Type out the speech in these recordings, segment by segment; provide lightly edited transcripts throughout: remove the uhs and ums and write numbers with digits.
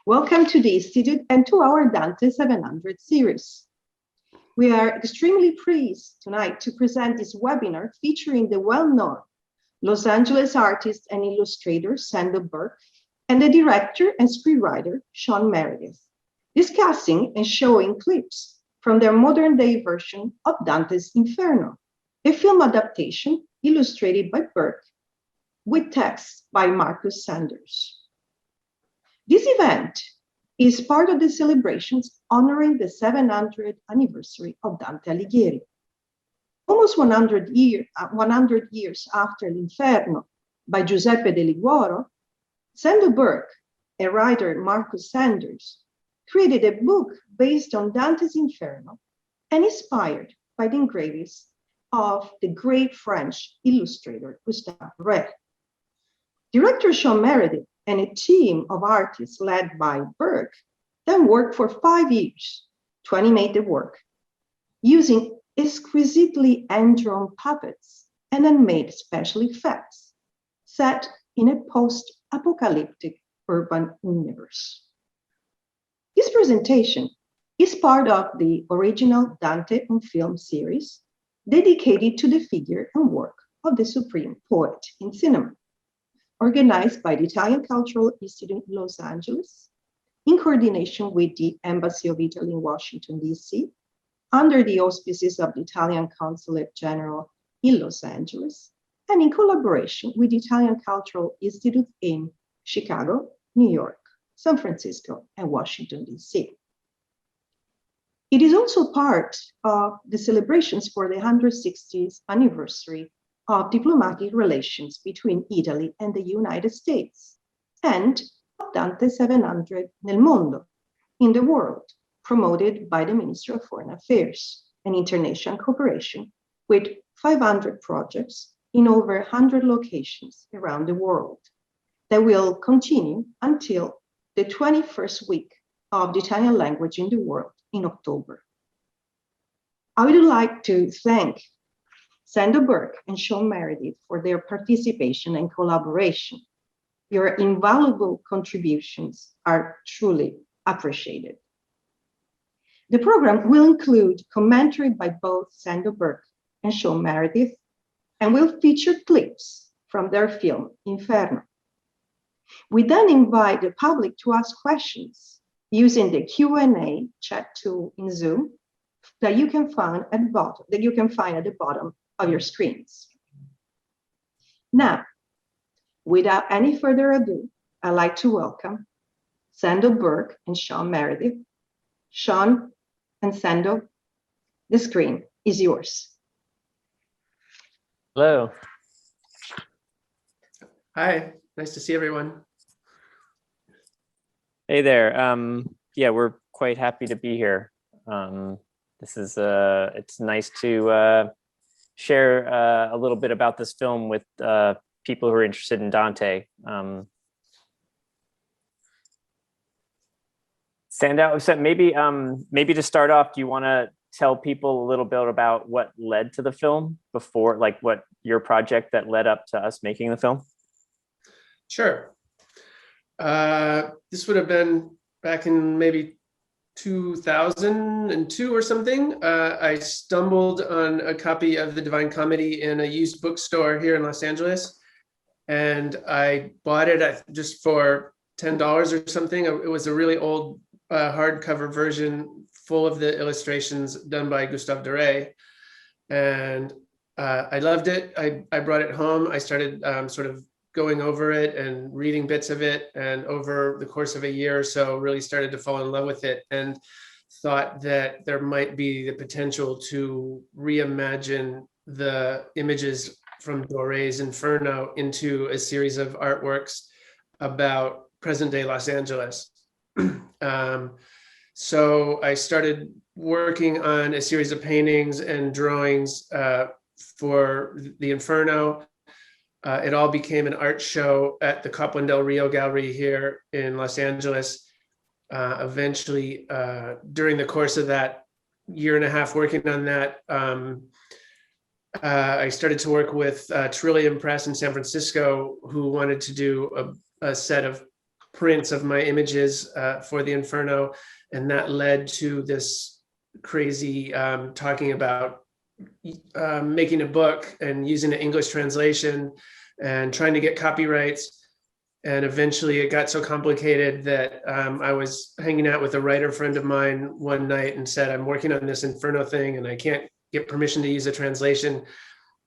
Welcome to the Institute and to our Dante 700 series. We are extremely pleased tonight to present this webinar featuring the well-known Los Angeles artist and illustrator Sandow Birk and the director and screenwriter Sean Meredith, discussing and showing clips from their modern-day version of Dante's Inferno, a film adaptation illustrated by Birk with text by Marcus Sanders. This event is part of the celebrations honoring the 700th anniversary of Dante Alighieri. Almost 100 years after L'Inferno by Giuseppe de Liguoro, Sandow Birk, a writer Marcus Sanders, created a book based on Dante's Inferno and inspired by the engravings of the great French illustrator Gustave Doré. Director Sean Meredith and a team of artists led by Birk then worked for 5 years to animate the work using exquisitely hand-drawn puppets and handmade special effects set in a post-apocalyptic urban universe. This presentation is part of the original Dante on Film series dedicated to the figure and work of the supreme poet in cinema, organized by the Italian Cultural Institute in Los Angeles, in coordination with the Embassy of Italy in Washington, D.C., under the auspices of the Italian Consulate General in Los Angeles, and in collaboration with the Italian Cultural Institute in Chicago, New York, San Francisco, and Washington, D.C. It is also part of the celebrations for the 160th anniversary of diplomatic relations between Italy and the United States, and of Dante 700 nel mondo, in the world, promoted by the Ministry of Foreign Affairs, an international cooperation with 500 projects in over 100 locations around the world that will continue until the 21st week of the Italian language in the world in October. I would like to thank Sandow Birk and Sean Meredith for their participation and collaboration. Your invaluable contributions are truly appreciated. The program will include commentary by both Sandow Birk and Sean Meredith and will feature clips from their film Inferno. We then invite the public to ask questions using the Q&A chat tool in Zoom that you can find at the bottom of your screens. Now, without any further ado, I'd like to welcome Sandow Birk and Sean Meredith. Sean and Sandow, the screen is yours. Hello. Hi, nice to see everyone. Hey there. Yeah, we're quite happy to be here. This is it's nice to share a little bit about this film with people who are interested in Dante. Sandow, so maybe to start off, do you want to tell people a little bit about what led to the film before, like what your project that led up to us making the film? Sure. This would have been back in maybe 2002 or something. I stumbled on a copy of The Divine Comedy in a used bookstore here in Los Angeles, and I bought it just for $10 or something. It was a really old hardcover version full of the illustrations done by Gustave Doré, and I loved it. I brought it home. I started sort of going over it and reading bits of it, and over the course of a year or so really started to fall in love with it and thought that there might be the potential to reimagine the images from Doré's Inferno into a series of artworks about present-day Los Angeles. So I started working on a series of paintings and drawings for the Inferno. It all became an art show at the Copland del Rio Gallery here in Los Angeles. Eventually, during the course of that year and a half working on that, I started to work with Trillium Press in San Francisco, who wanted to do a set of prints of my images for the Inferno. And that led to this crazy talking about making a book and using an English translation and trying to get copyrights. And eventually it got so complicated that I was hanging out with a writer friend of mine one night and said, I'm working on this Inferno thing and I can't get permission to use a translation.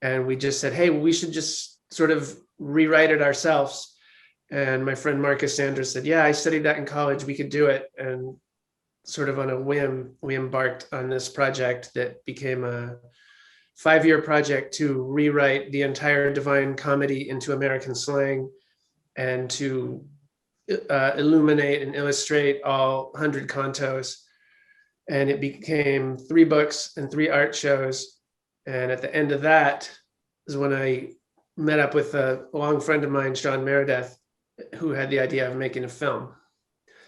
And we just said, hey, we should just sort of rewrite it ourselves. And my friend Marcus Sanders said, yeah, I studied that in college, we could do it. And sort of on a whim, we embarked on this project that became a 5-year project to rewrite the entire Divine Comedy into American slang and to illuminate and illustrate all 100 cantos. And it became 3 books and 3 art shows. And at the end of that is when I met up with a long friend of mine, Sean Meredith, who had the idea of making a film.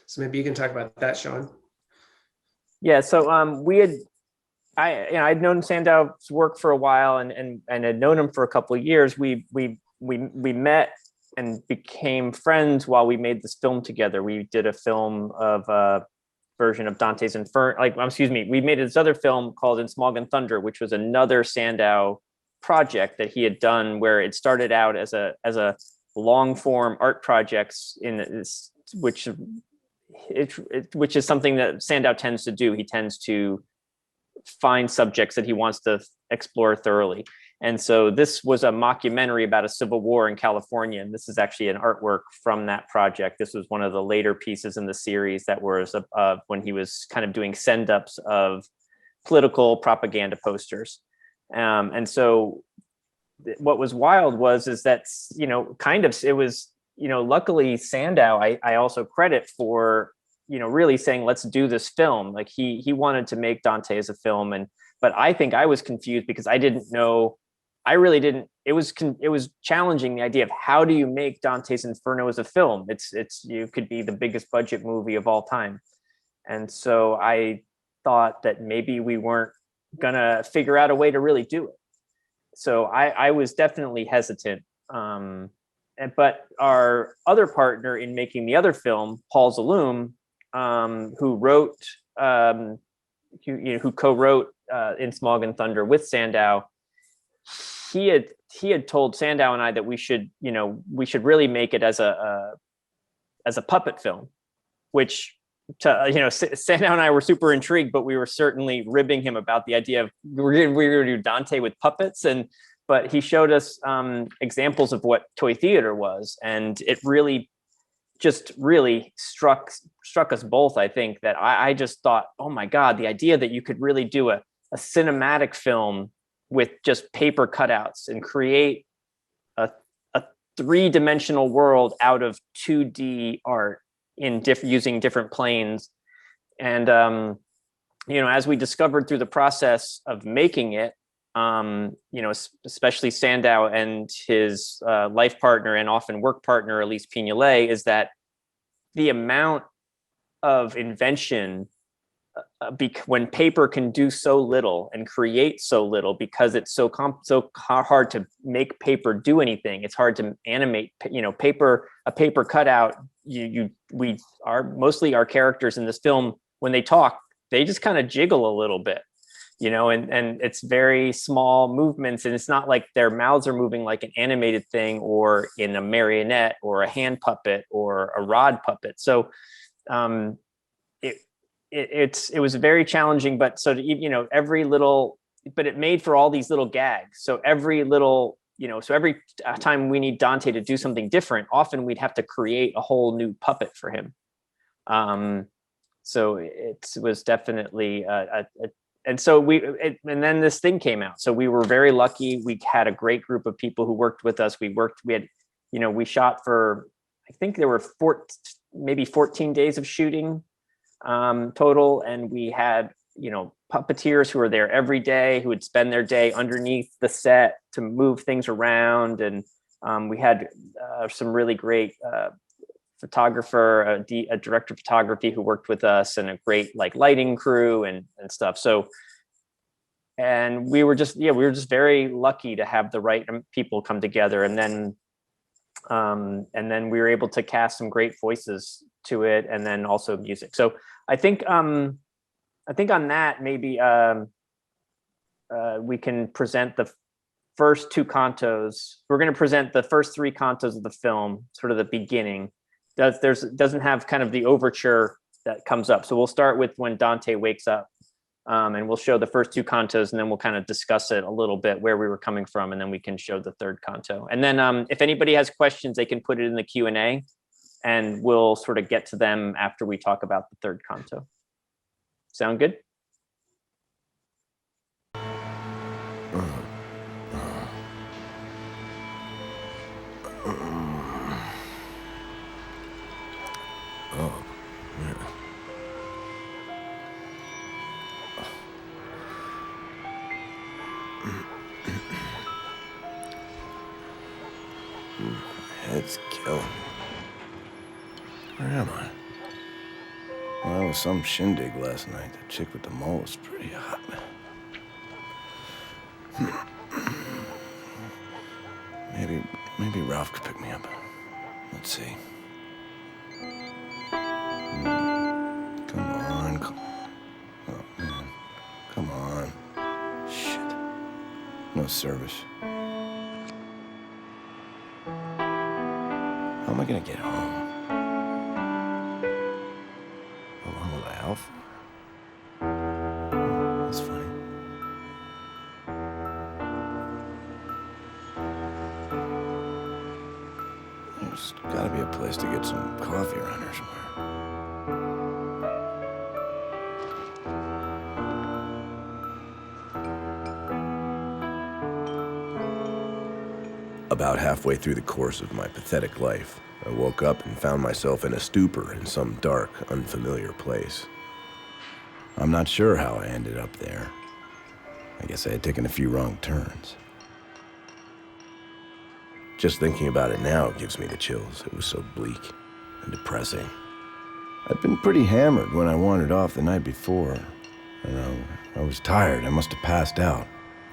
So maybe you can talk about that, Sean. Yeah, so I'd known Sandow's work for a while and had known him for a couple of years. We met and became friends while we made this film together. We did a film of a version of Dante's Inferno. We made this other film called In Smog and Thunder, which was another Sandow project that he had done, where it started out as a long form art projects which is something that Sandow tends to do. He tends to find subjects that he wants to explore thoroughly. And so this was a mockumentary about a civil war in California. And this is actually an artwork from that project. This was one of the later pieces in the series that was when he was kind of doing send-ups of political propaganda posters. And so what was wild is that, it was, luckily Sandow, I also credit for, really saying, let's do this film. Like he wanted to make Dante as a film. But I think I was confused because I didn't know, it was challenging, the idea of how do you make Dante's Inferno as a film? You could be the biggest budget movie of all time. And so I thought that maybe we weren't gonna figure out a way to really do it. So I was definitely hesitant. But our other partner in making the other film, Paul Zaloom, who co-wrote In Smog and Thunder with Sandow, he had told Sandow and I that we should really make it as a puppet film, which Sandow and I were super intrigued, but we were certainly ribbing him about the idea of we were going to do Dante with puppets. But he showed us examples of what toy theater was, and it really struck us both. I think that I just thought, oh my God, the idea that you could really do a cinematic film with just paper cutouts and create a 3-dimensional world out of 2D art using different planes. And, as we discovered through the process of making it, especially Sandow and his life partner and often work partner, Elise Pignolet, is that the amount of invention when paper can do so little and create so little, because it's so hard to make paper do anything. It's hard to animate, a paper cutout. Mostly our characters in this film, when they talk, they just kind of jiggle a little bit, and it's very small movements, and it's not like their mouths are moving like an animated thing or in a marionette or a hand puppet or a rod puppet. So it was very challenging, but every little, but it made for all these little gags. So every little, so every time we need Dante to do something different, often we'd have to create a whole new puppet for him. So it was definitely and then this thing came out. So we were very lucky. We had a great group of people who worked with us. We shot for, I think there were maybe 14 days of shooting total. And we had, puppeteers who were there every day, who would spend their day underneath the set to move things around. And we had some really great photographer, a director of photography who worked with us, and a great lighting crew and stuff. So, and we were just very lucky to have the right people come together. And then And then we were able to cast some great voices to it, and then also music. So I think on that, maybe we can present the first two cantos. We're going to present the first three cantos of the film, sort of the beginning. Doesn't have kind of the overture that comes up. So we'll start with when Dante wakes up, and we'll show the first two cantos, and then we'll kind of discuss it a little bit, where we were coming from, and then we can show the third canto. And then if anybody has questions, they can put it in the Q&A, and we'll sort of get to them after we talk about the third canto. Sound good? Oh, yeah. My head's killing me. Where am I? Well, it was some shindig last night. The chick with the mole was pretty hot. Maybe Ralph could pick me up. Let's see. Come on. Oh, man. Come on. Shit. No service. How am I gonna get home? Along with Alf? That's funny. There's gotta be a place to get some coffee around here somewhere. About halfway through the course of my pathetic life, I woke up and found myself in a stupor in some dark, unfamiliar place. I'm not sure how I ended up there. I guess I had taken a few wrong turns. Just thinking about it now gives me the chills. It was so bleak and depressing. I'd been pretty hammered when I wandered off the night before. I was tired. I must have passed out.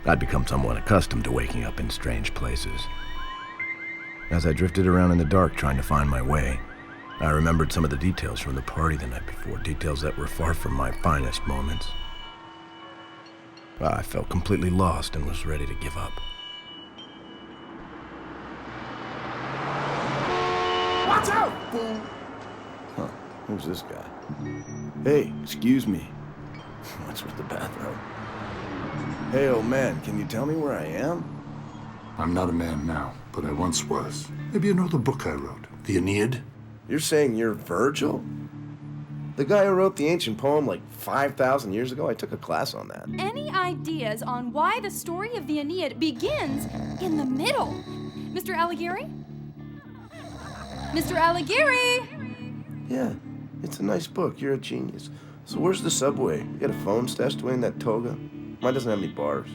I'd become somewhat accustomed to waking up in strange places. As I drifted around in the dark trying to find my way, I remembered some of the details from the party the night before, details that were far from my finest moments. I felt completely lost and was ready to give up. Watch out, fool! Huh, who's this guy? Hey, excuse me. What's with the bathrobe? Hey, old man, can you tell me where I am? I'm not a man now, but I once was. Maybe you know the book I wrote, the Aeneid? You're saying you're Virgil? The guy who wrote the ancient poem like 5,000 years ago? I took a class on that. Any ideas on why the story of the Aeneid begins in the middle? Mr. Alighieri? Mr. Alighieri! Yeah, it's a nice book. You're a genius. So where's the subway? You got a phone stashed away in that toga? Mine doesn't have any bars.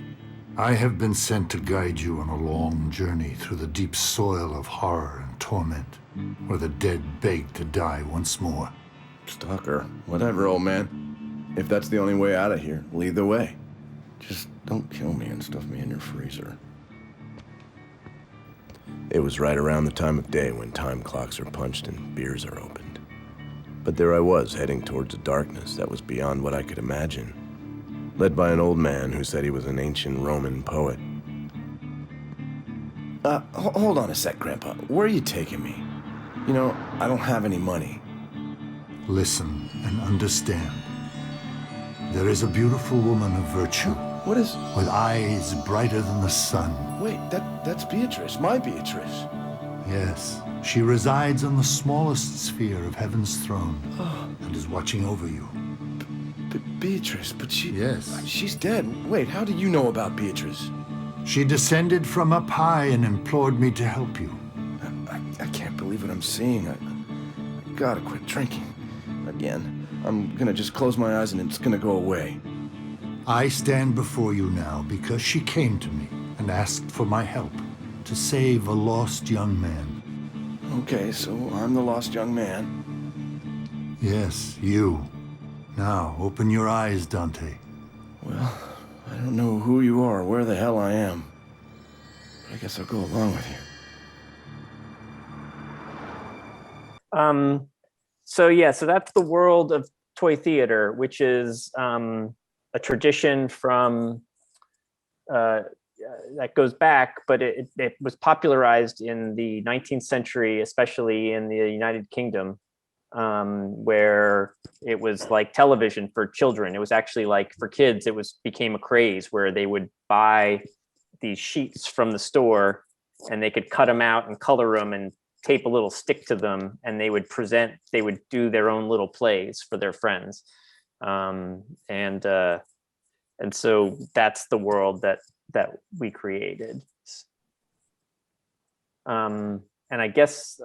I have been sent to guide you on a long journey through the deep soil of horror and torment, where the dead beg to die once more. Stalker, whatever, old man. If that's the only way out of here, lead the way. Just don't kill me and stuff me in your freezer. It was right around the time of day when time clocks are punched and beers are opened. But there I was, heading towards a darkness that was beyond what I could imagine, led by an old man who said he was an ancient Roman poet. Hold on a sec, Grandpa. Where are you taking me? You know, I don't have any money. Listen and understand. There is a beautiful woman of virtue. What is... With eyes brighter than the sun. Wait, that's Beatrice, my Beatrice. Yes, she resides on the smallest sphere of heaven's throne and is watching over you. Beatrice, but she... Yes. She's dead. Wait, how do you know about Beatrice? She descended from up high and implored me to help you. I can't believe what I'm seeing. I gotta quit drinking. Again. I'm gonna just close my eyes and it's gonna go away. I stand before you now because she came to me and asked for my help to save a lost young man. Okay, so I'm the lost young man. Yes, you. Now, open your eyes, Dante. Well, I don't know who you are or where the hell I am. But I guess I'll go along with you. So that's the world of toy theater, which is a tradition from that goes back, but it was popularized in the 19th century, especially in the United Kingdom, where it was like television for children. It was actually like for kids, it became a craze where they would buy these sheets from the store and they could cut them out and color them and tape a little stick to them, and they would do their own little plays for their friends. And so that's the world that we created. And I guess,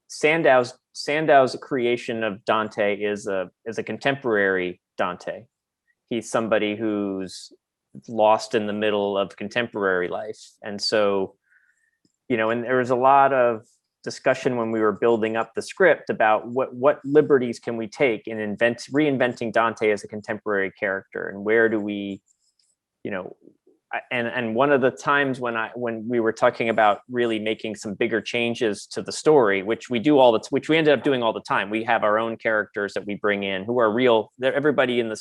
Sandow's creation of Dante is a contemporary Dante. He's somebody who's lost in the middle of contemporary life. And so, and there was a lot of discussion when we were building up the script about what liberties can we take in reinventing Dante as a contemporary character, and where do we, and one of the times when we were talking about really making some bigger changes to the story, which we ended up doing all the time. We have our own characters that we bring in who are real. Everybody in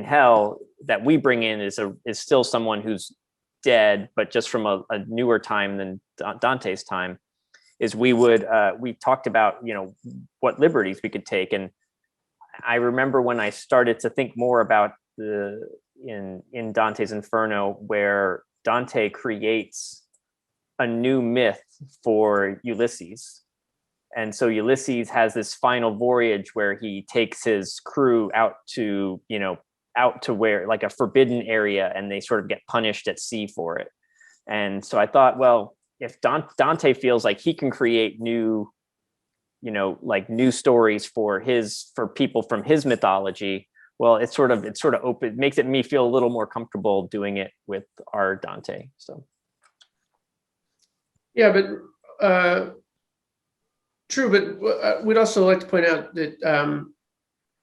hell that we bring in is still someone who's dead, but just from a newer time than Dante's time. We talked about what liberties we could take, and I remember when I started to think more about in Dante's Inferno, where Dante creates a new myth for Ulysses. And so Ulysses has this final voyage where he takes his crew out to where, like, a forbidden area, and they sort of get punished at sea for it. And so I thought, well, if Dante feels like he can create new stories for people from his mythology, well, it sort of open, makes me feel a little more comfortable doing it with our Dante. So. Yeah, but true. But we'd also like to point out that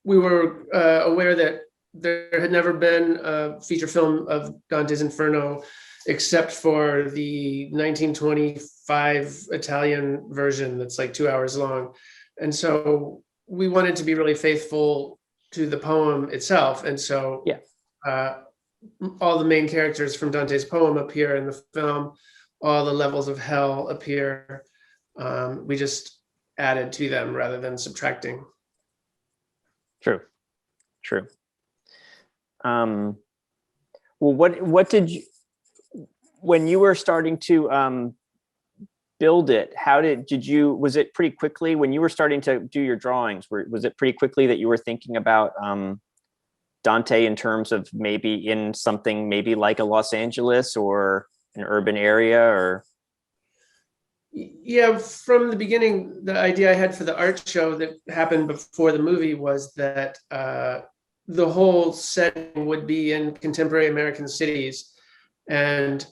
we were aware that there had never been a feature film of Dante's Inferno except for the 1925 Italian version that's like 2 hours long. And so we wanted to be really faithful to the poem itself. And so all the main characters from Dante's poem appear in the film. All the levels of hell appear. We just added to them rather than subtracting. True. Well, what did you, when you were starting to build it, was it pretty quickly when you were starting to do your drawings, was it pretty quickly that you were thinking about Dante in terms of maybe in something maybe like a Los Angeles or an urban area? Or yeah, from the beginning, the idea I had for the art show that happened before the movie was that the whole setting would be in contemporary American cities, and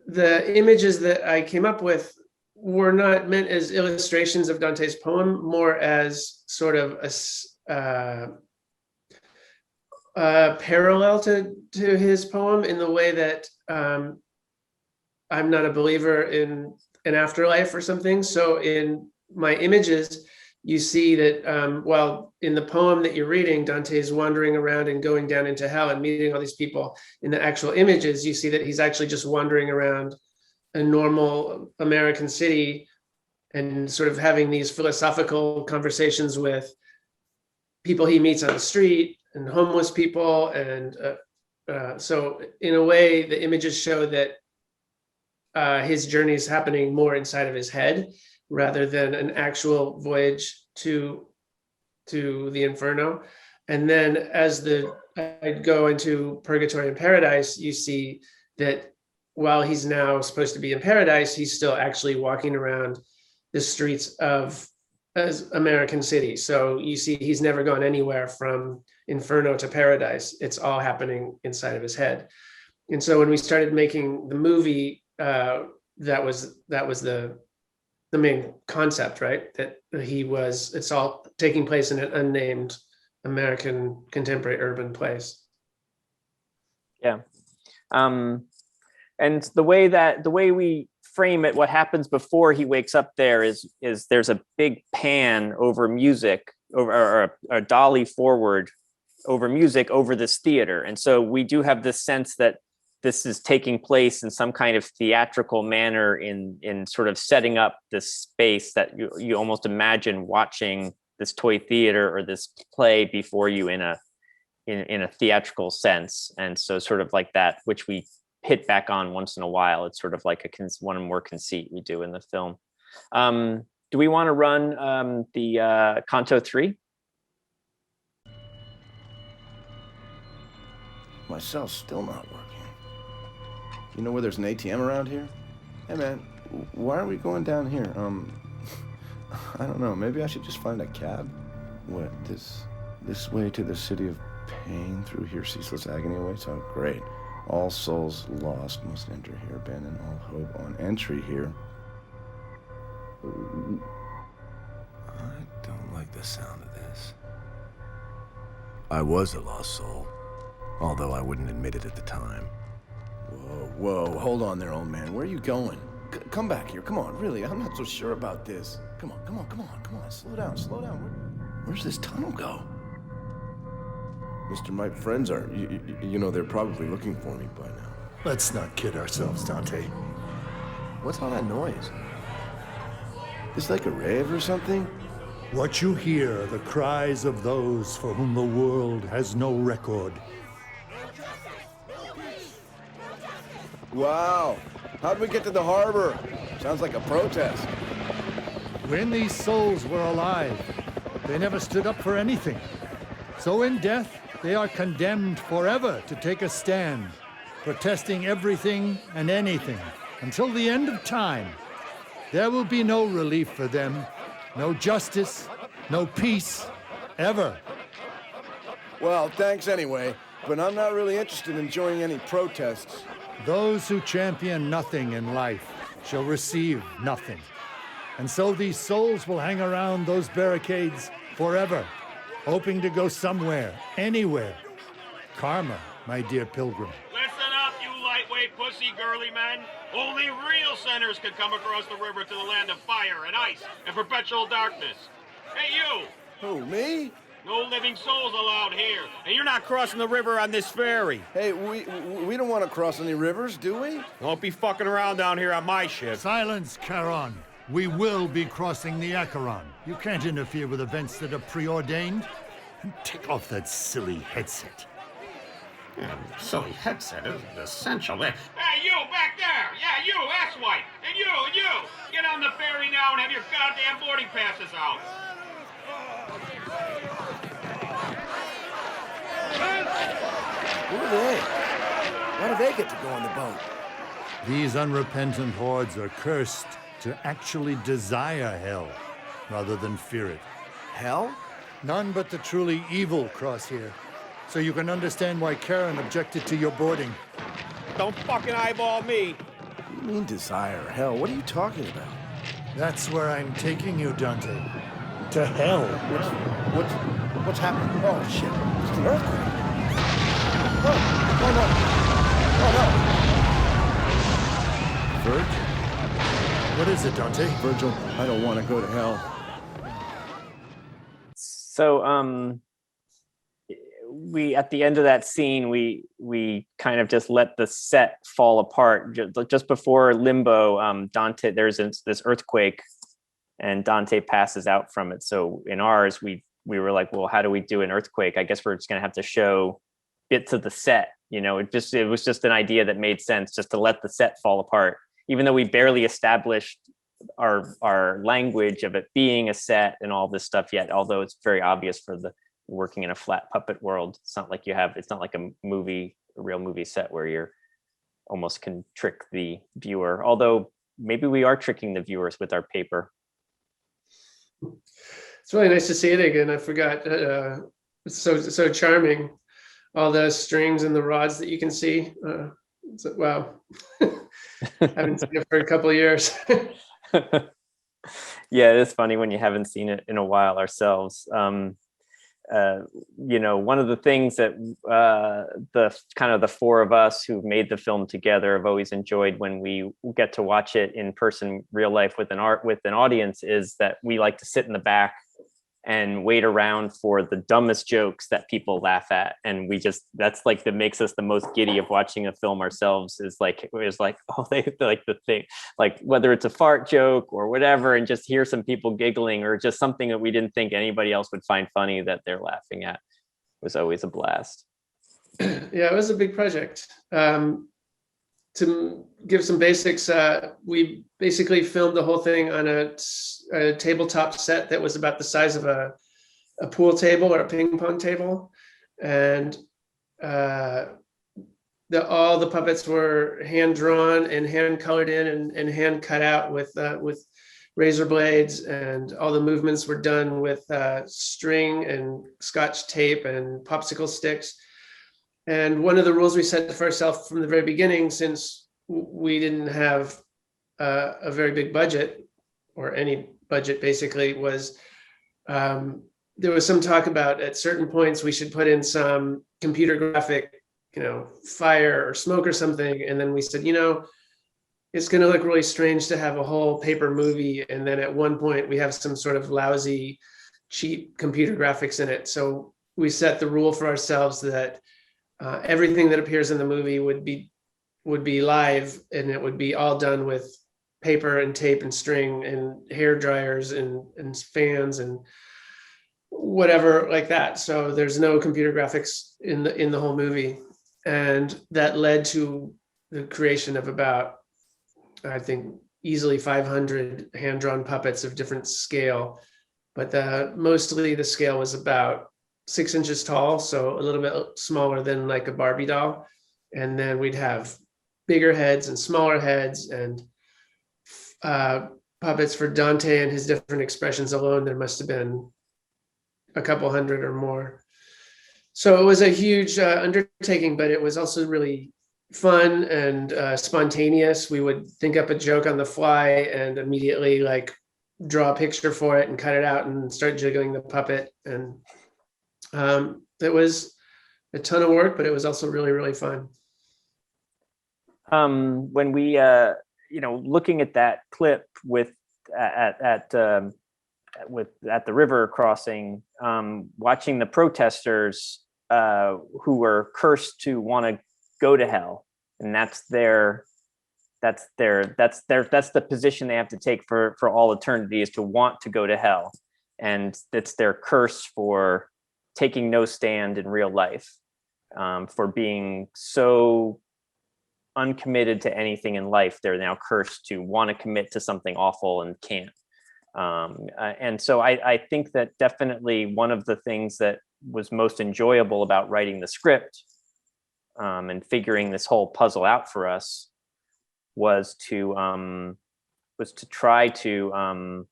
the images that I came up with were not meant as illustrations of Dante's poem, more as sort of a parallel to his poem, in the way that I'm not a believer in an afterlife or something. So in my images, you see that while in the poem that you're reading, Dante is wandering around and going down into hell and meeting all these people, in the actual images, you see that he's actually just wandering around a normal American city and sort of having these philosophical conversations with people he meets on the street and homeless people. And so in a way, the images show that his journey is happening more inside of his head rather than an actual voyage to the Inferno. And then as I go into Purgatory and Paradise, you see that while he's now supposed to be in paradise, he's still actually walking around the streets of American City. So you see he's never gone anywhere from Inferno to paradise. It's all happening inside of his head. And so when we started making the movie, that was the main concept, right? That it's all taking place in an unnamed American contemporary urban place. Yeah. And the way we frame it, what happens before he wakes up there is there's a big pan over music, or a dolly forward over music over this theater. And so we do have this sense that this is taking place in some kind of theatrical manner in sort of setting up this space that you almost imagine watching this toy theater or this play before you in a theatrical sense. And so sort of like that, which we hit back on once in a while. It's sort of like one more conceit we do in the film. Do we want to run the Canto 3? My cell's still not working. You know where there's an ATM around here? Hey man, why are we going down here? I don't know, maybe I should just find a cab? What, this way to the city of pain, through here ceaseless agony awaits? Oh great. All souls lost must enter here, abandon all hope on entry here. I don't like the sound of this. I was a lost soul, although I wouldn't admit it at the time. Whoa, hold on there, old man. Where are you going? Come back here, come on, really, I'm not so sure about this. Come on, slow down. Where's this tunnel go? Mister, my friends are, you know, they're probably looking for me by now. Let's not kid ourselves, Dante. What's all that noise? This like a rave or something? What you hear are the cries of those for whom the world has no record. Wow, how'd we get to the harbor? Sounds like a protest. When these souls were alive, they never stood up for anything. So in death, they are condemned forever to take a stand, protesting everything and anything until the end of time. There will be no relief for them, no justice, no peace, ever. Well, thanks anyway, but I'm not really interested in joining any protests. Those who champion nothing in life shall receive nothing. And so these souls will hang around those barricades forever, hoping to go somewhere, anywhere. Karma, my dear pilgrim. Listen up, you lightweight pussy girly men. Only real sinners can come across the river to the land of fire and ice and perpetual darkness. Hey, you! Who, me? No living souls allowed here. And you're not crossing the river on this ferry. Hey, we don't want to cross any rivers, do we? Don't be fucking around down here on my ship. Silence, Charon. We will be crossing the Acheron. You can't interfere with events that are preordained. Take off that silly headset. Silly headset is essential. Hey, you back there! Yeah, you, asswipe! And you! Get on the ferry now and have your goddamn boarding passes out! Who are they? Why do they get to go on the boat? These unrepentant hordes are cursed to actually desire hell rather than fear it. Hell? None but the truly evil cross here. So you can understand why Karen objected to your boarding. Don't fucking eyeball me! What do you mean desire hell? What are you talking about? That's where I'm taking you, Dante. To hell. What's happening? Oh shit! It's an earthquake! Oh no! Virgil? What is it, Dante? Virgil, I don't want to go to hell. So we at the end of that scene we kind of just let the set fall apart just before Limbo. Dante, there's this earthquake and Dante passes out from it. So in ours we were like, well, how do we do an earthquake? I guess we're just gonna have to show bits of the set. You know, it was just an idea that made sense, just to let the set fall apart, even though we barely established our language of it being a set and all this stuff yet, although it's very obvious for the working in a flat puppet world. It's not like it's not like a real movie set where you're almost can trick the viewer, although maybe we are tricking the viewers with our paper. It's really nice to see it again. I forgot. It's so charming. All the strings and the rods that you can see. Wow. Haven't seen it for a couple of years. Yeah, it's funny when you haven't seen it in a while ourselves. one of the things that the four of us who made the film together have always enjoyed when we get to watch it in person, real life with an audience, is that we like to sit in the back and wait around for the dumbest jokes that people laugh at. And that's like, that makes us the most giddy of watching a film ourselves, is like, oh, they like the thing, like whether it's a fart joke or whatever, and just hear some people giggling, or just something that we didn't think anybody else would find funny that they're laughing at, was always a blast. Yeah, it was a big project. To give some basics, we basically filmed the whole thing on a tabletop set that was about the size of a pool table or a ping pong table. And all the puppets were hand drawn and hand colored in and hand cut out with razor blades, and all the movements were done with string and Scotch tape and popsicle sticks. And one of the rules we set for ourselves from the very beginning, since we didn't have a very big budget, or any budget basically, was there was some talk about at certain points we should put in some computer graphic, fire or smoke or something. And then we said, it's going to look really strange to have a whole paper movie, and then at one point we have some sort of lousy, cheap computer graphics in it. So we set the rule for ourselves that everything that appears in the movie would be live, and it would be all done with paper and tape and string and hair dryers and fans and whatever like that. So there's no computer graphics in the whole movie, and that led to the creation of about, I think, easily 500 hand-drawn puppets of different scale, but mostly the scale was about 6 inches tall, so a little bit smaller than like a Barbie doll. And then we'd have bigger heads and smaller heads, and puppets for Dante and his different expressions alone. There must have been a couple hundred or more. So it was a huge undertaking, but it was also really fun and spontaneous. We would think up a joke on the fly and immediately like draw a picture for it and cut it out and start jiggling the puppet. And it was a ton of work, but it was also really, really fun. When we, looking at that clip at the river crossing, watching the protesters who were cursed to want to go to hell, and that's the position they have to take for all eternity, is to want to go to hell, and it's their curse for taking no stand in real life, for being so uncommitted to anything in life. They're now cursed to want to commit to something awful and can't. And so I think that definitely one of the things that was most enjoyable about writing the script and figuring this whole puzzle out for us was to try to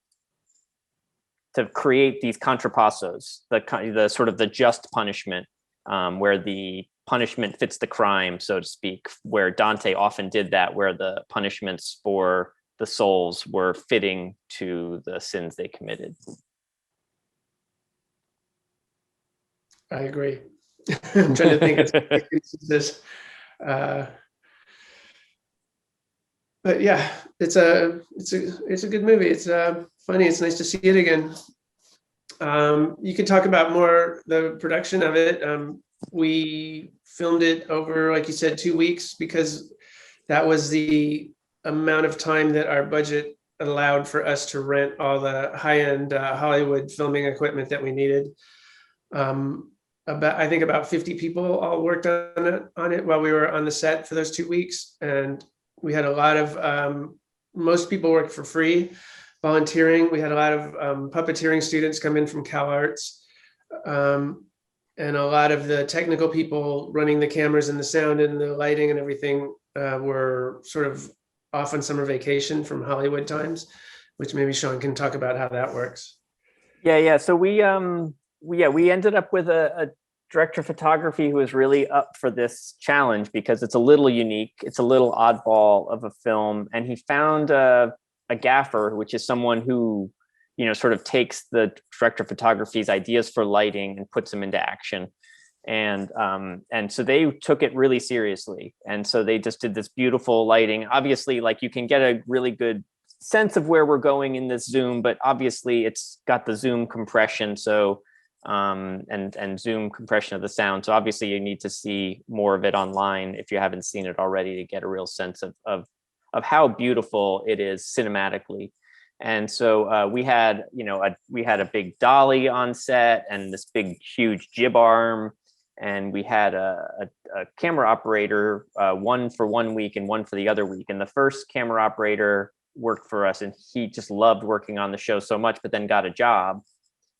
create these contrapassos, the sort of the just punishment, where the punishment fits the crime, so to speak, where Dante often did that, where the punishments for the souls were fitting to the sins they committed. I agree. I'm trying to think of this. But yeah, it's a good movie. It's funny. It's nice to see it again. You can talk about more the production of it. We filmed it over, like you said, 2 weeks, because that was the amount of time that our budget allowed for us to rent all the high-end Hollywood filming equipment that we needed. I think about 50 people all worked on it while we were on the set for those 2 weeks, and we had a lot of most people worked for free, volunteering. We had a lot of puppeteering students come in from Cal Arts, and a lot of the technical people running the cameras and the sound and the lighting and everything were sort of off on summer vacation from Hollywood times, which maybe Sean can talk about how that works. Yeah. So we ended up with a director of photography who was really up for this challenge, because it's a little unique, it's a little oddball of a film, and he found a gaffer, which is someone who sort of takes the director of photography's ideas for lighting and puts them into action. And so they took it really seriously. And so they just did this beautiful lighting. Obviously, like, you can get a really good sense of where we're going in this zoom, but obviously it's got the zoom compression. So and zoom compression of the sound. So obviously you need to see more of it online if you haven't seen it already, to get a real sense of how beautiful it is cinematically. And so we had a big dolly on set and this big huge jib arm, and we had a camera operator, one for 1 week and one for the other week. And the first camera operator worked for us, and he just loved working on the show so much, but then got a job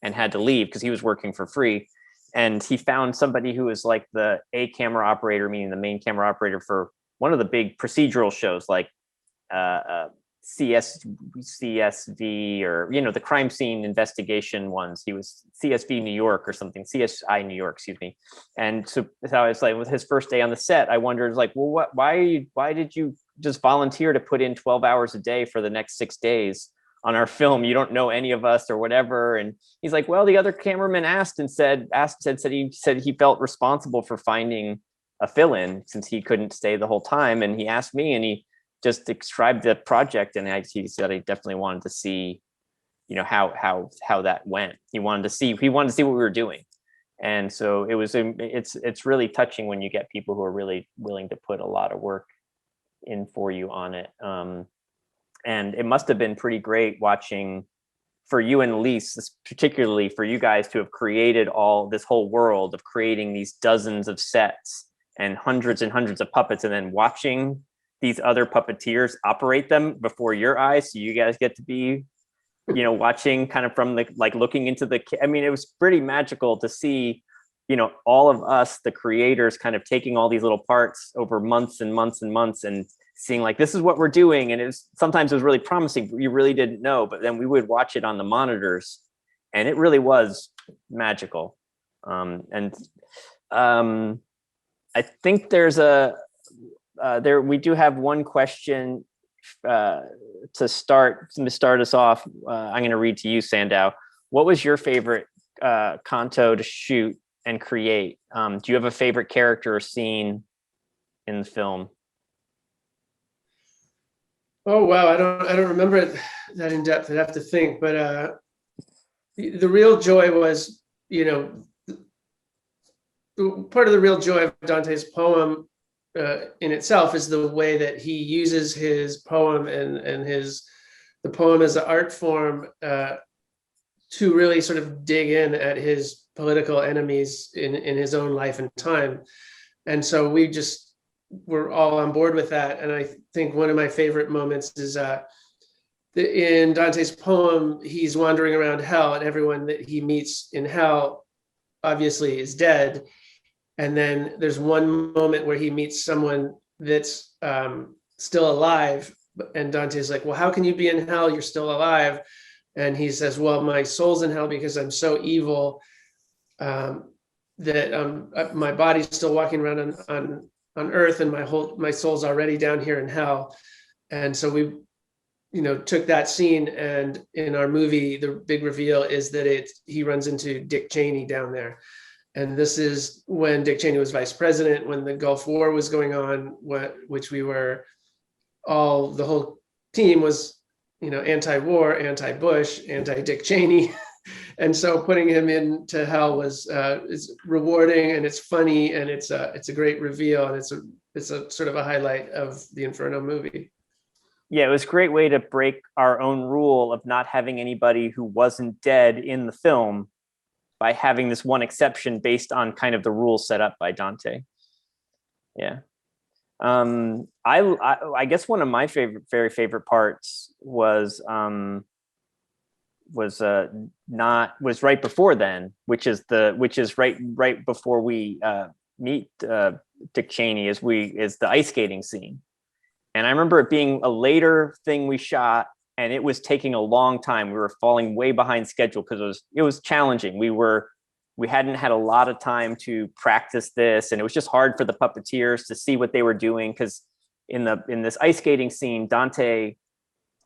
and had to leave because he was working for free. And he found somebody who was like the camera operator, meaning the main camera operator for one of the big procedural shows, like CSV, or the crime scene investigation ones. He was CSV New York or something, CSI New York, excuse me. And so I was like, with his first day on the set, I wondered, like, well, why did you just volunteer to put in 12 hours a day for the next 6 days on our film? You don't know any of us or whatever. And he's like, well, the other cameraman said he felt responsible for finding a fill-in since he couldn't stay the whole time. And he asked me, and he just described the project, and he said he definitely wanted to see, how that went. He wanted to see what we were doing. And so it's really touching when you get people who are really willing to put a lot of work in for you on it. And it must have been pretty great watching, for you and Elise, particularly for you guys to have created this whole world of creating these dozens of sets and hundreds of puppets, and then watching these other puppeteers operate them before your eyes. So you guys get to be, watching kind of from looking into it was pretty magical to see, all of us, the creators, kind of taking all these little parts over months and months and months and seeing, like, this is what we're doing. And sometimes it was really promising, but you really didn't know. But then we would watch it on the monitors, and it really was magical. I think we do have one question to start us off. I'm going to read to you, Sandow. What was your favorite canto to shoot and create? Do you have a favorite character or scene in the film? Oh wow, I don't remember it that in depth. I'd have to think. But the real joy was, part of the real joy of Dante's poem in itself is the way that he uses his poem and the poem as an art form to really sort of dig in at his political enemies in his own life and time. And so we're all on board with that. And I think one of my favorite moments is in Dante's poem, he's wandering around hell, and everyone that he meets in hell obviously is dead. And then there's one moment where he meets someone that's still alive. And Dante's like, well, how can you be in hell? You're still alive. And he says, well, my soul's in hell because I'm so evil that my body's still walking around on earth, and my soul's already down here in hell. And so we, took that scene, and in our movie, the big reveal is that he runs into Dick Cheney down there. And this is when Dick Cheney was vice president, when the Gulf War was going on, which we were the whole team was, anti-war, anti-Bush, anti-Dick Cheney. And so putting him into hell is rewarding, and it's funny, and it's a great reveal, and it's a sort of a highlight of the Inferno movie. Yeah, it was a great way to break our own rule of not having anybody who wasn't dead in the film by having this one exception based on kind of the rules set up by Dante. Yeah. I guess one of my very favorite parts was right before then, which is right before we meet Dick Cheney, is the ice skating scene. And I remember it being a later thing we shot, and it was taking a long time. We were falling way behind schedule because it was challenging. We hadn't had a lot of time to practice this, and it was just hard for the puppeteers to see what they were doing, because in this ice skating scene, Dante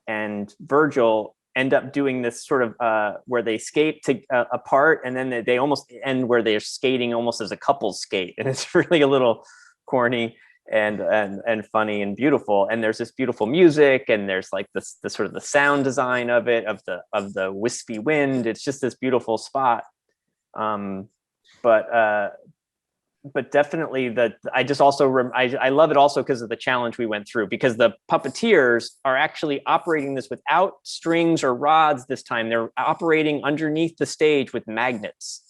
and Virgil end up doing this sort of where they skate to apart, and then they almost end where they're skating almost as a couple skate, and it's really a little corny and funny and beautiful. And there's this beautiful music, and there's like this the sort of the sound design of it, of the wispy wind. It's just this beautiful spot. But definitely I just also I love it also because of the challenge we went through, because the puppeteers are actually operating this without strings or rods this time. They're operating underneath the stage with magnets,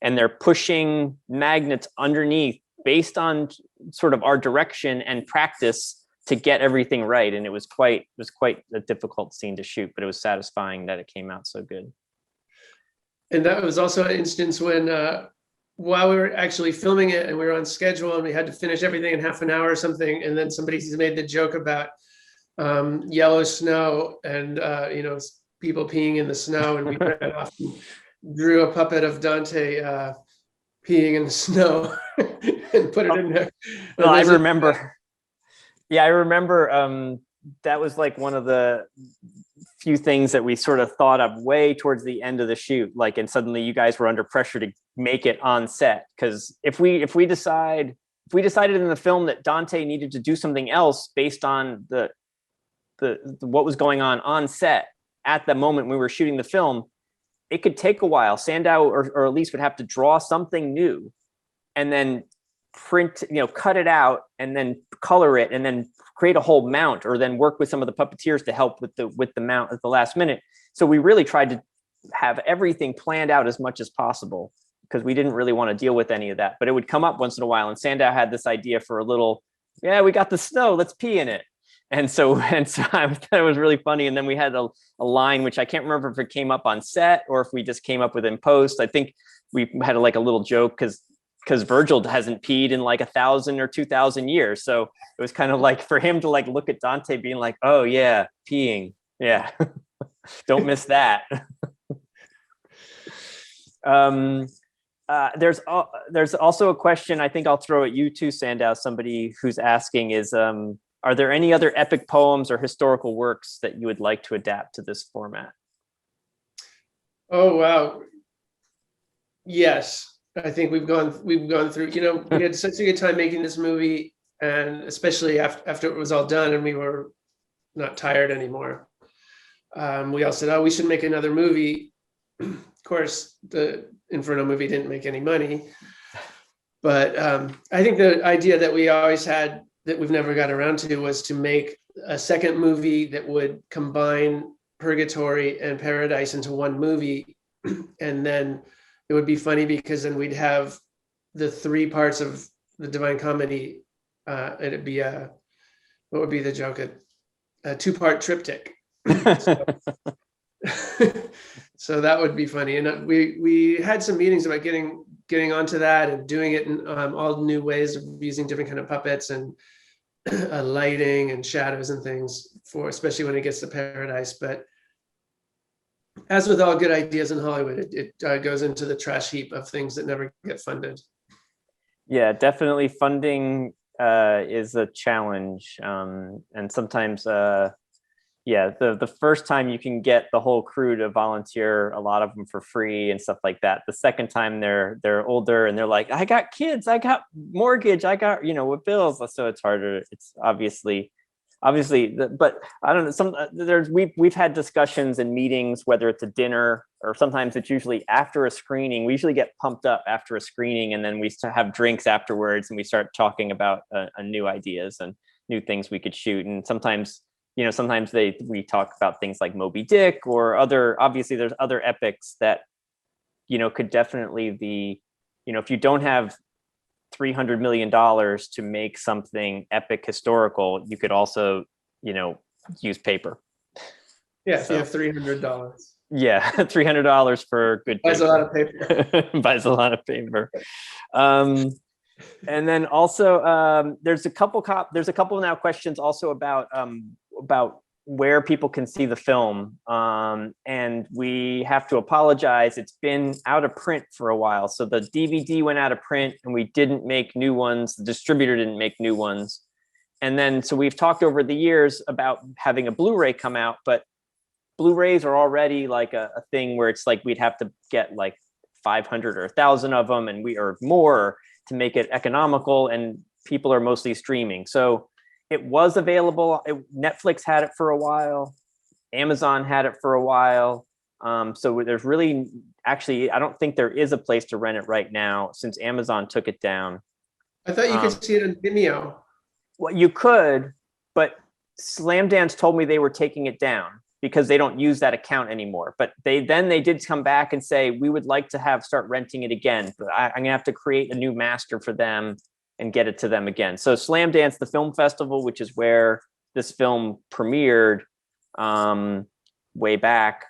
and they're pushing magnets underneath based on sort of our direction and practice to get everything right. And it was quite a difficult scene to shoot, but it was satisfying that it came out so good. And that was also an instance when while we were actually filming it and we were on schedule and we had to finish everything in half an hour or something, and then somebody made the joke about yellow snow and people peeing in the snow, and we ran off and drew a puppet of Dante peeing in the snow and put it in there. Well, I remember. Yeah, I remember that was like one of the few things that we sort of thought of way towards the end of the shoot, like, and suddenly you guys were under pressure to make it on set. Because if we decided in the film that Dante needed to do something else based on the what was going on set at the moment we were shooting the film, it could take a while. Sandow or Elise would have to draw something new and then print, cut it out and then color it and then create a whole mount, or then work with some of the puppeteers to help with the mount at the last minute. So we really tried to have everything planned out as much as possible, because we didn't really want to deal with any of that. But it would come up once in a while, and Sandow had this idea for a little, we got the snow, let's pee in it. And so I thought it was really funny. And then we had a line, which I can't remember if it came up on set or if we just came up with in post. I think we had like a little joke because Virgil hasn't peed in like 1,000 or 2,000 years. So it was kind of like for him to like look at Dante being like, oh yeah, peeing. Yeah. Don't miss that. There's also a question I think I'll throw at you too, Sandow. Somebody who's asking is, are there any other epic poems or historical works that you would like to adapt to this format? Oh, wow. Yes. I think we've gone through, we had such a good time making this movie, and especially after it was all done and we were not tired anymore. We all said, oh, we should make another movie. Of course, the Inferno movie didn't make any money, but I think the idea that we always had that we've never got around to was to make a second movie that would combine Purgatory and Paradise into one movie. And then it would be funny because then we'd have the three parts of the Divine Comedy. It'd be what would be the joke? A two-part triptych. So that would be funny. And we had some meetings about getting onto that and doing it in all new ways of using different kind of puppets and lighting and shadows and things especially when it gets to Paradise. But as with all good ideas in Hollywood, it goes into the trash heap of things that never get funded. Yeah, definitely funding is a challenge. And sometimes, the first time you can get the whole crew to volunteer, a lot of them for free and stuff like that. The second time they're older and they're like, I got kids, I got mortgage, I got, with bills. So it's harder. It's obviously, but I don't know. We've had discussions and meetings, whether it's a dinner or sometimes it's usually after a screening. We usually get pumped up after a screening, and then we have drinks afterwards, and we start talking about new ideas and new things we could shoot. And sometimes we talk about things like Moby Dick or obviously there's other epics that, could definitely be, if you don't have $300 million to make something epic historical, you could also, use paper. Yeah, so, if you have $300. Yeah, $300 for good paper. Buys a lot of paper. Buys a lot of paper. And then also, there's a couple now questions also about where people can see the film. And we have to apologize. It's been out of print for a while. So the DVD went out of print and we didn't make new ones. The distributor didn't make new ones. And then, so we've talked over the years about having a Blu-ray come out, but Blu-rays are already like a thing where it's like we'd have to get like 500 or 1,000 of them and we or more to make it economical, and people are mostly streaming. So it was available. Netflix had it for a while. Amazon had it for a while. So there's really, actually, I don't think there is a place to rent it right now since Amazon took it down. I thought you could see it on Vimeo. Well, you could, but Slamdance told me they were taking it down because they don't use that account anymore. But they did come back and say, we would like to start renting it again. But I'm gonna have to create a new master for them and get it to them again. So Slamdance, the film festival, which is where this film premiered way back,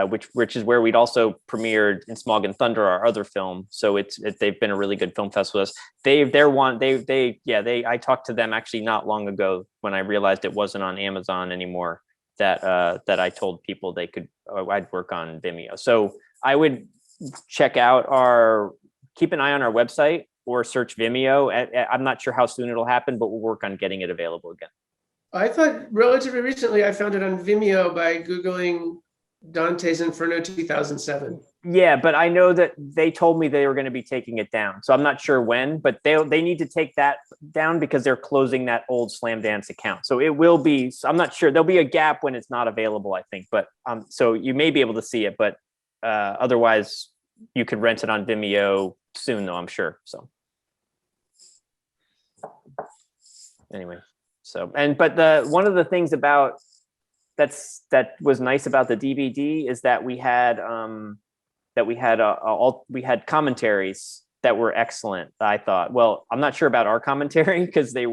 which is where we'd also premiered In Smog and Thunder, our other film. So they've been a really good film festival. I talked to them actually not long ago when I realized it wasn't on Amazon anymore, that I told people I'd work on Vimeo. So I would keep an eye on our website or search Vimeo. I'm not sure how soon it'll happen, but we'll work on getting it available again. I thought relatively recently I found it on Vimeo by Googling Dante's Inferno 2007. Yeah, but I know that they told me they were going to be taking it down. So I'm not sure when, but they need to take that down because they're closing that old Slamdance account. So it will be, I'm not sure. There'll be a gap when it's not available, I think. But so you may be able to see it, but otherwise you could rent it on Vimeo soon, though, I'm sure. So anyway. But one of the things about that was nice about the DVD is that we had commentaries that were excellent. I thought. Well, I'm not sure about our commentary because we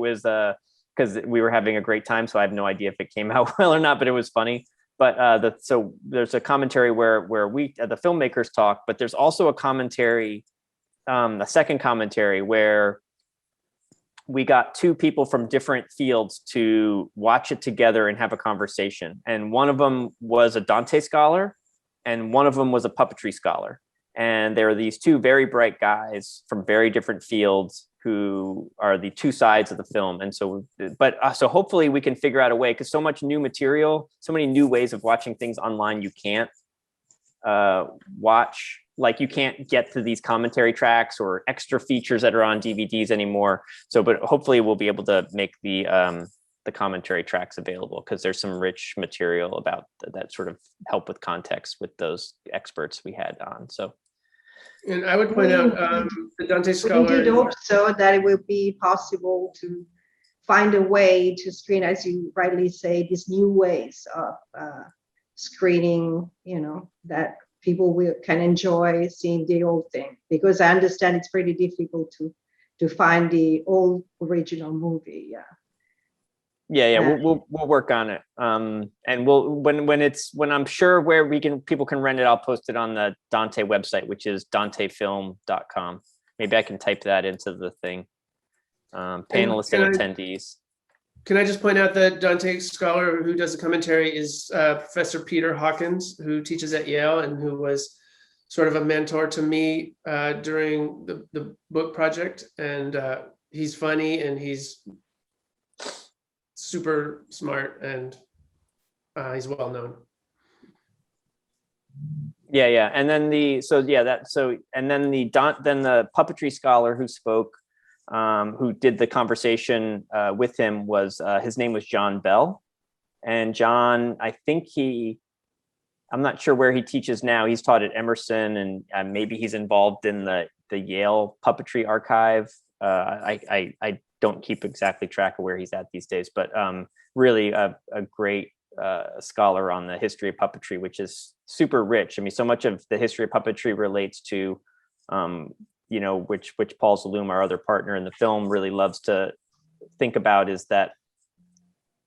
were having a great time, so I have no idea if it came out well or not. But it was funny. But so there's a commentary where we the filmmakers talk, but there's also a commentary, a second commentary where we got two people from different fields to watch it together and have a conversation. And one of them was a Dante scholar and one of them was a puppetry scholar. And there are these two very bright guys from very different fields who are the two sides of the film. And so, so hopefully we can figure out a way, because so much new material, so many new ways of watching things online, you can't watch. Like you can't get to these commentary tracks or extra features that are on DVDs anymore. So, but hopefully we'll be able to make the commentary tracks available because there's some rich material about that sort of help with context with those experts we had on. So, and I would point out the Dante scholar. We did hope so that it will be possible to find a way to screen, as you rightly say, these new ways of screening. That people can enjoy seeing the old thing, because I understand it's pretty difficult to find the old original movie. Yeah. We'll work on it. And we'll when I'm sure where people can rent it, I'll post it on the Dante website, which is dantefilm.com. Maybe I can type that into the thing. Panelists and attendees. Can I just point out that Dante scholar who does the commentary is Professor Peter Hawkins, who teaches at Yale and who was sort of a mentor to me during the book project. And he's funny and he's super smart and he's well known. Yeah. And then the puppetry scholar who spoke, who did the conversation with him was his name was John Bell. And John, I think I'm not sure where he teaches now. He's taught at Emerson and maybe he's involved in the Yale puppetry archive. I don't keep exactly track of where he's at these days, but really a great scholar on the history of puppetry, which is super rich. I mean, so much of the history of puppetry relates to which Paul Zaloom, our other partner in the film, really loves to think about, is that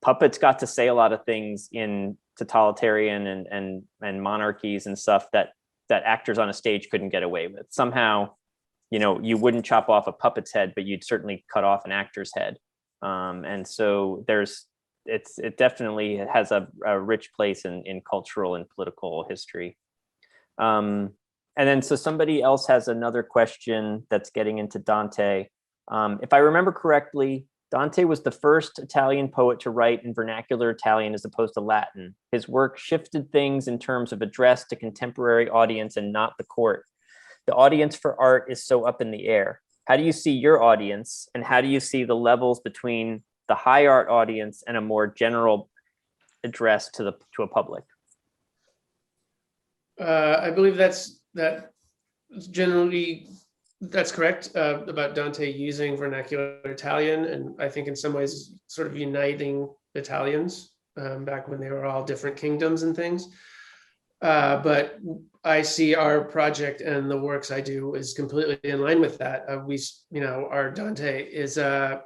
puppets got to say a lot of things in totalitarian and monarchies and stuff that actors on a stage couldn't get away with. Somehow, you wouldn't chop off a puppet's head, but you'd certainly cut off an actor's head. And so it definitely has a rich place in cultural and political history. And then, so somebody else has another question that's getting into Dante. If I remember correctly, Dante was the first Italian poet to write in vernacular Italian as opposed to Latin. His work shifted things in terms of address to contemporary audience and not the court. The audience for art is so up in the air. How do you see your audience, and how do you see the levels between the high art audience and a more general address to a public? I believe that's correct about Dante using vernacular Italian, and I think in some ways sort of uniting Italians back when they were all different kingdoms and things. But I see our project and the works I do is completely in line with that. Our Dante is a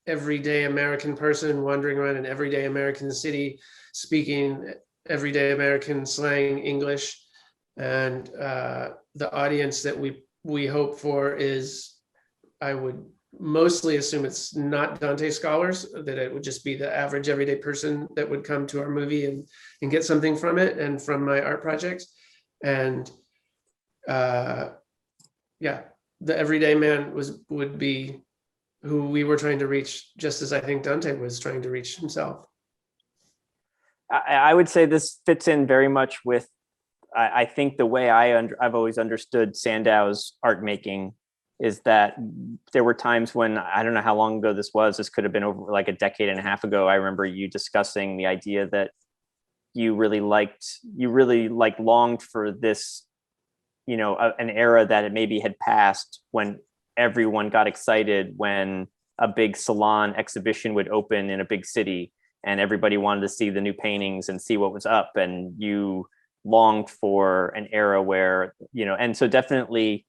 everyday American person wandering around an everyday American city, speaking everyday American slang English, and the audience that we hope for is, I would mostly assume it's not Dante scholars, that it would just be the average everyday person that would come to our movie and get something from it and from my art projects. And the everyday man would be who we were trying to reach, just as I think Dante was trying to reach himself. I would say this fits in very much with, I think the way I've always understood Sandow's art making is that there were times when, I don't know how long ago this was, this could have been over like a decade and a half ago. I remember you discussing the idea that you really longed for this, an era that it maybe had passed, when everyone got excited when a big salon exhibition would open in a big city and everybody wanted to see the new paintings and see what was up. And you longed for an era where, and so definitely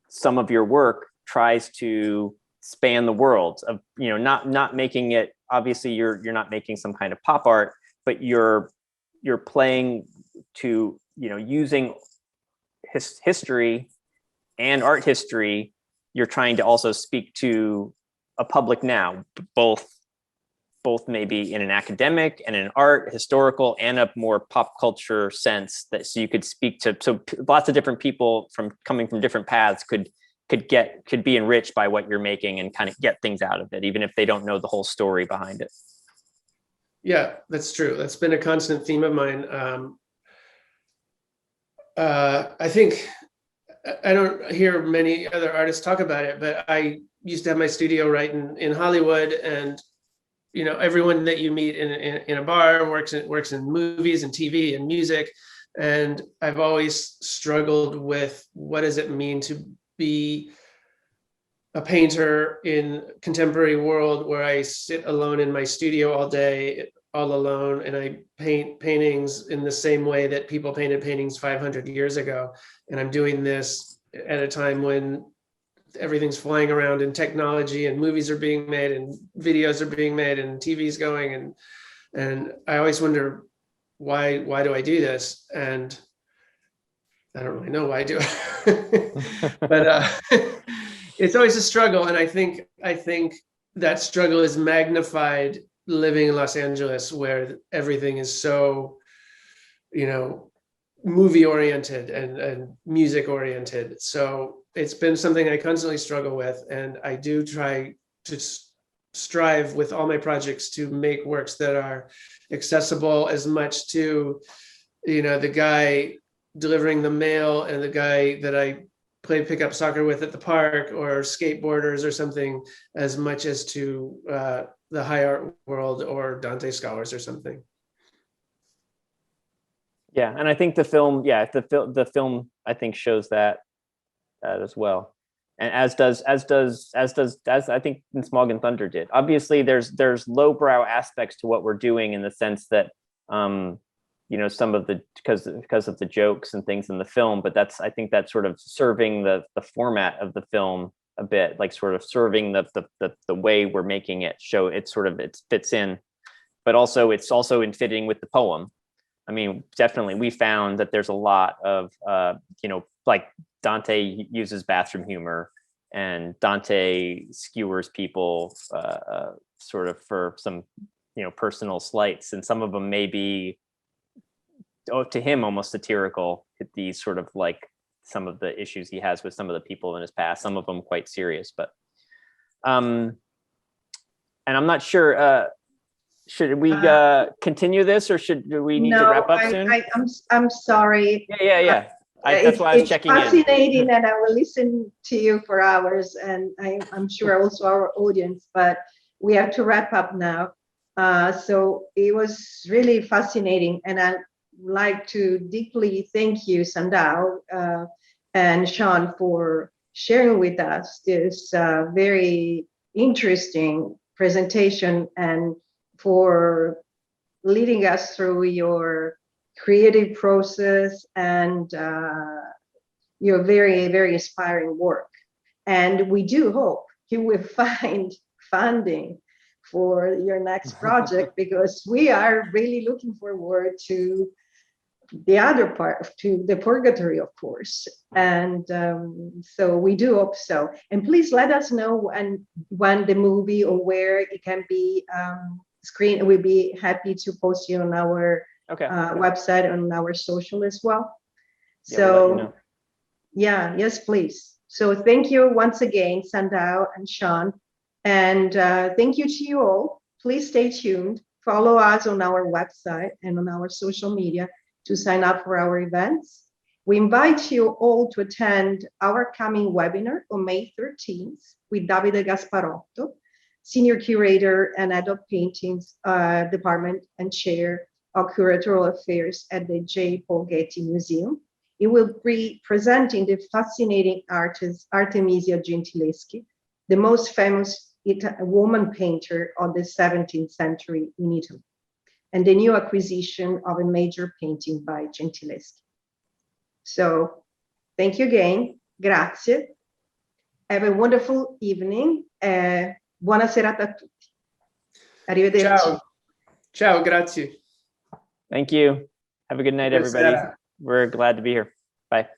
some of your work tries to span the world of, not making it, obviously you're not making some kind of pop art, but you're playing to, using history and art history. You're trying to also speak to a public now, both maybe in an academic and an art, historical, and a more pop culture sense, that so you could speak to, so lots of different people coming from different paths could be enriched by what you're making and kind of get things out of it, even if they don't know the whole story behind it. Yeah, that's true. That's been a constant theme of mine. I think I don't hear many other artists talk about it, but I used to have my studio right in Hollywood, and everyone that you meet in a bar works in movies and TV and music, and I've always struggled with, what does it mean to be a painter in contemporary world where I sit alone in my studio all day, all alone, and I paint paintings in the same way that people painted paintings 500 years ago. And I'm doing this at a time when everything's flying around in technology, and movies are being made and videos are being made and TV's going. And I always wonder, why do I do this? And I don't really know why I do it, but it's always a struggle. And I think that struggle is magnified living in Los Angeles, where everything is so, movie oriented and music oriented. So it's been something I constantly struggle with. And I do try to strive with all my projects to make works that are accessible as much to, the guy delivering the mail and the guy that I play pickup soccer with at the park, or skateboarders or something, as much as to the high art world or Dante scholars or something. Yeah, and I think the film, I think shows that as well, and as does I think Smog and Thunder did. Obviously, there's lowbrow aspects to what we're doing, in the sense that some of the because of the jokes and things in the film, but I think that's sort of serving the format of the film a bit, like sort of serving the way we're making it, show it fits in, but also it's also in fitting with the poem. I mean, definitely we found that there's a lot of like Dante uses bathroom humor, and Dante skewers people sort of for some personal slights, and some of them may be to him almost satirical, these sort of like some of the issues he has with some of the people in his past, some of them quite serious. But And I'm not sure, should we continue this, or do we need to wrap up soon? I'm sorry. Yeah. That's why I was checking in. It's fascinating, and I will listen to you for hours, and I'm sure also our audience, but we have to wrap up now. So it was really fascinating, and I'd like to deeply thank you, Sandow and Sean, for sharing with us this very interesting presentation, and for leading us through your creative process and your very, very inspiring work. And we do hope you will find funding for your next project, because we are really looking forward to the other part, to the purgatory, of course. And so we do hope so. And please let us know when the movie or where it can be screened. We'll be happy to post you on our website, on our social as well. Yeah, we'll let you know. Yes, please. So thank you once again, Sandow and Sean. And thank you to you all. Please stay tuned. Follow us on our website and on our social media to sign up for our events. We invite you all to attend our coming webinar on May 13th with Davide Gasparotto, Senior Curator and Head of Paintings Department and Chair of Curatorial Affairs at the J. Paul Getty Museum. He will be presenting the fascinating artist Artemisia Gentileschi, the most famous woman painter of the 17th century in Italy, and the new acquisition of a major painting by Gentileschi. So thank you again. Grazie. Have a wonderful evening. Buona serata a tutti. Arrivederci. Ciao, grazie. Thank you. Have a good night, everybody. We're glad to be here. Bye.